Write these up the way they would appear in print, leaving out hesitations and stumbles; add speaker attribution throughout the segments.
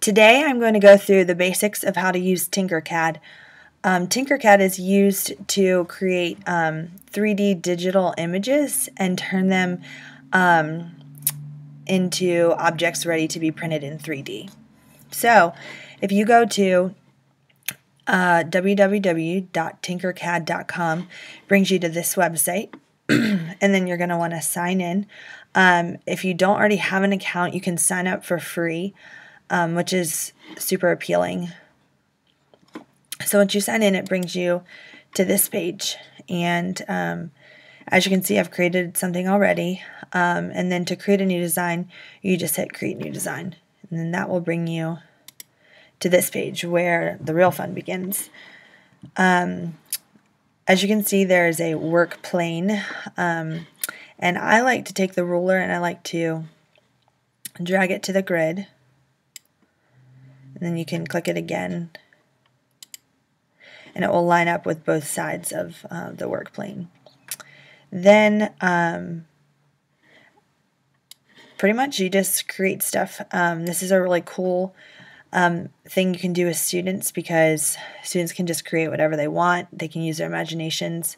Speaker 1: Today I'm going to go through the basics of how to use Tinkercad. Tinkercad is used to create 3D digital images and turn them into objects ready to be printed in 3D. So if you go to www.tinkercad.com, brings you to this website, and then you're going to want to sign in. If you don't already have an account, you can sign up for free, which is super appealing. So once you sign in, it brings you to this page, and as you can see, I've created something already, and then to create a new design, you just hit create new design, and then that will bring you to this page where the real fun begins. As you can see, there is a work plane, and I like to take the ruler and I like to drag it to the grid, and then you can click it again, and it will line up with both sides of the work plane. Then pretty much you just create stuff. This is a really cool thing you can do with students, because students can just create whatever they want. They can use their imaginations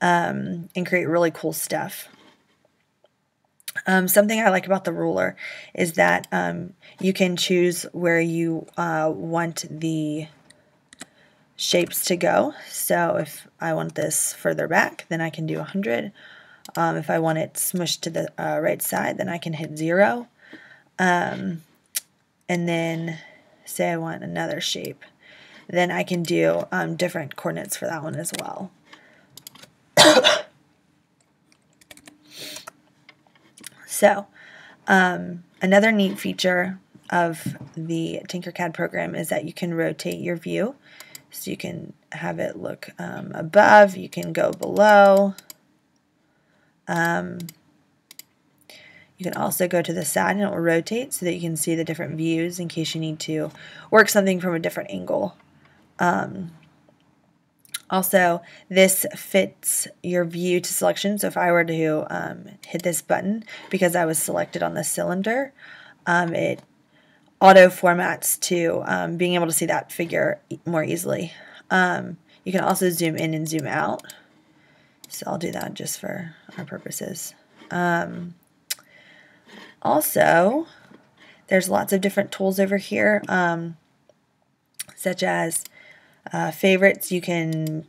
Speaker 1: and create really cool stuff. Something I like about the ruler is that you can choose where you want the shapes to go. So if I want this further back, then I can do 100. If I want it smushed to the right side, then I can hit 0. And then say I want another shape, then I can do different coordinates for that one as well. So another neat feature of the Tinkercad program is that you can rotate your view. So you can have it look above, you can go below. You can also go to the side and it will rotate so that you can see the different views in case you need to work something from a different angle. Also, this fits your view to selection. So if I were to hit this button, because I was selected on the cylinder, it auto formats to being able to see that figure more easily. You can also zoom in and zoom out. So I'll do that just for our purposes. Also, there's lots of different tools over here, such as favorites. You can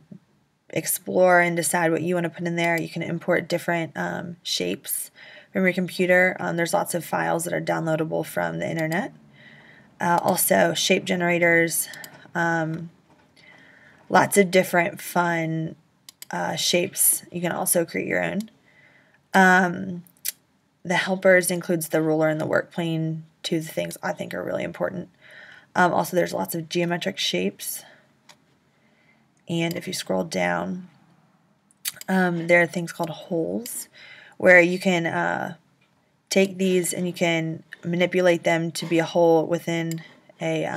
Speaker 1: explore and decide what you want to put in there. You can import different shapes from your computer. There's lots of files that are downloadable from the internet. Also, shape generators, lots of different fun shapes. You can also create your own. The helpers includes the ruler and the work plane, two things I think are really important. Also, there's lots of geometric shapes. And if you scroll down, there are things called holes, where you can take these and you can manipulate them to be a hole within a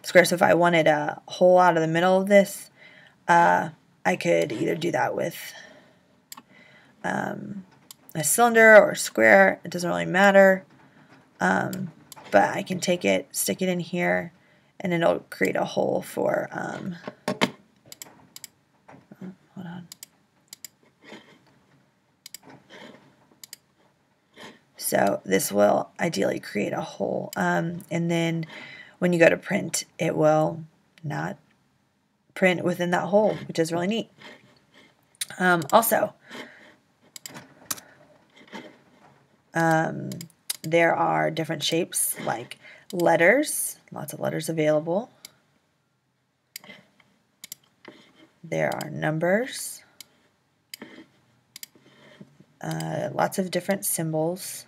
Speaker 1: square. So if I wanted a hole out of the middle of this, I could either do that with a cylinder or a square. It doesn't really matter, but I can take it, stick it in here, and it'll create a hole for hold on. So this will ideally create a hole, and then when you go to print, it will not print within that hole, which is really neat. Also, there are different shapes like letters, lots of letters available. There are numbers, lots of different symbols.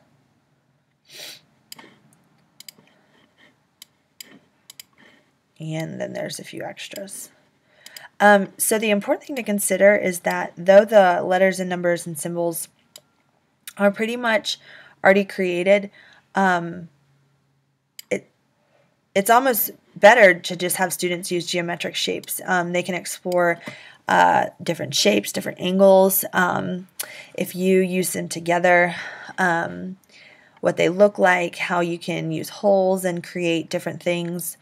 Speaker 1: And then there's a few extras. So the important thing to consider is that though the letters and numbers and symbols are pretty much already created, it's almost better to just have students use geometric shapes. They can explore different shapes, different angles. If you use them together, what they look like, how you can use holes and create different things.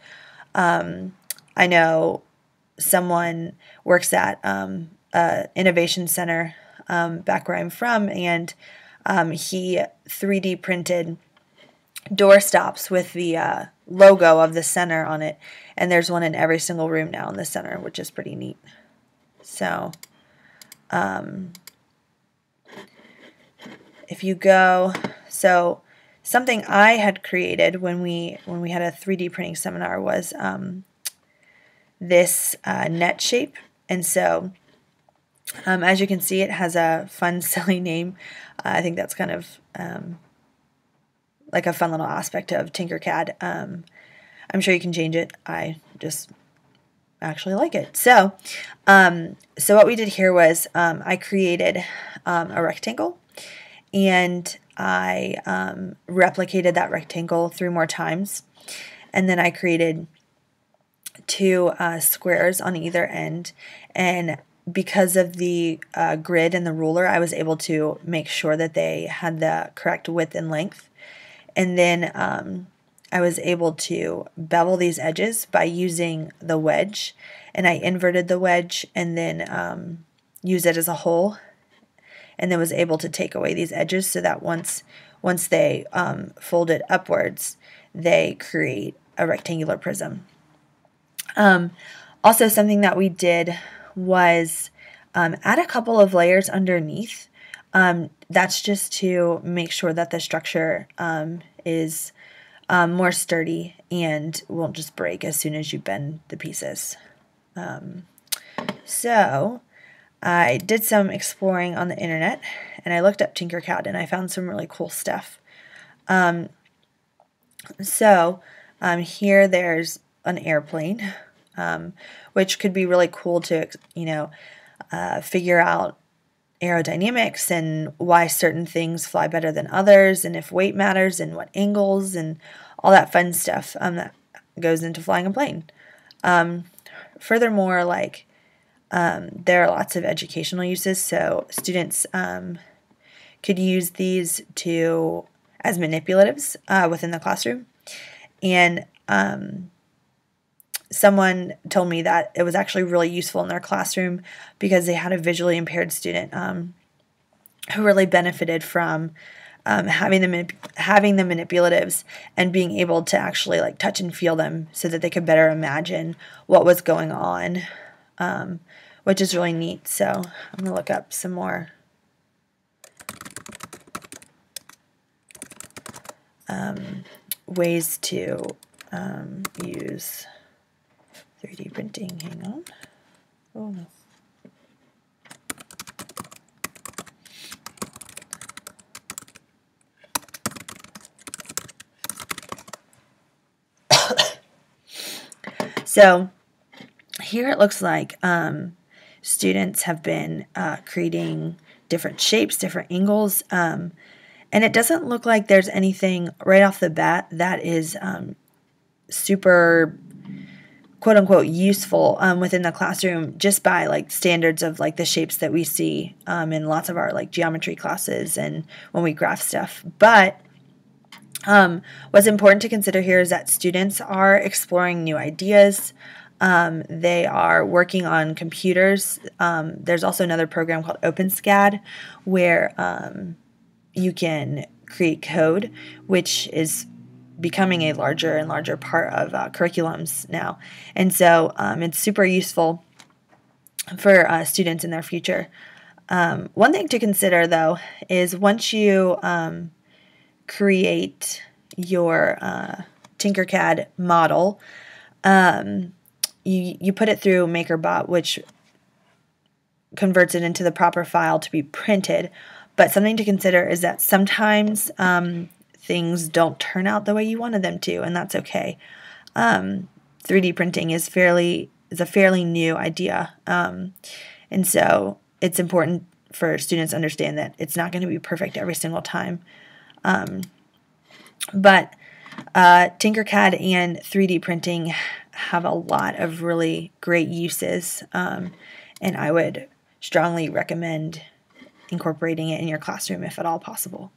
Speaker 1: I know someone works at a innovation center back where I'm from, and he 3D printed door stops with the logo of the center on it, and there's one in every single room now in the center, which is pretty neat. So if you go, so something I had created when we had a 3D printing seminar was this net shape. And so as you can see, it has a fun, silly name. I think that's kind of like a fun little aspect of Tinkercad. I'm sure you can change it. I just actually like it. So what we did here was I created a rectangle, and I replicated that rectangle 3 more times, and then I created 2 squares on either end, and because of the grid and the ruler, I was able to make sure that they had the correct width and length. And then I was able to bevel these edges by using the wedge, and I inverted the wedge and then used it as a hole, and then was able to take away these edges so that once they fold it upwards, they create a rectangular prism. Also, something that we did was add a couple of layers underneath. That's just to make sure that the structure is more sturdy and won't just break as soon as you bend the pieces. So I did some exploring on the internet, and I looked up Tinkercad, and I found some really cool stuff. Here there's an airplane, which could be really cool to, figure out aerodynamics and why certain things fly better than others, and if weight matters and what angles and all that fun stuff that goes into flying a plane. Furthermore, there are lots of educational uses, so students could use these as manipulatives within the classroom. And someone told me that it was actually really useful in their classroom because they had a visually impaired student who really benefited from having the manipulatives and being able to actually touch and feel them so that they could better imagine what was going on, which is really neat. So I'm going to look up some more ways to use 3D printing. Hang on. Oh no. So here it looks like students have been creating different shapes, different angles, and it doesn't look like there's anything right off the bat that is super quote-unquote useful within the classroom just by standards of the shapes that we see in lots of our geometry classes and when we graph stuff. But what's important to consider here is that students are exploring new ideas. They are working on computers. There's also another program called OpenSCAD where you can create code, which is becoming a larger and larger part of curriculums now. And so it's super useful for students in their future. One thing to consider, though, is once you create your Tinkercad model, you put it through MakerBot, which converts it into the proper file to be printed. But something to consider is that sometimes things don't turn out the way you wanted them to, and that's okay. 3D printing is a fairly new idea, and so it's important for students to understand that it's not going to be perfect every single time. But Tinkercad and 3D printing have a lot of really great uses, and I would strongly recommend incorporating it in your classroom if at all possible.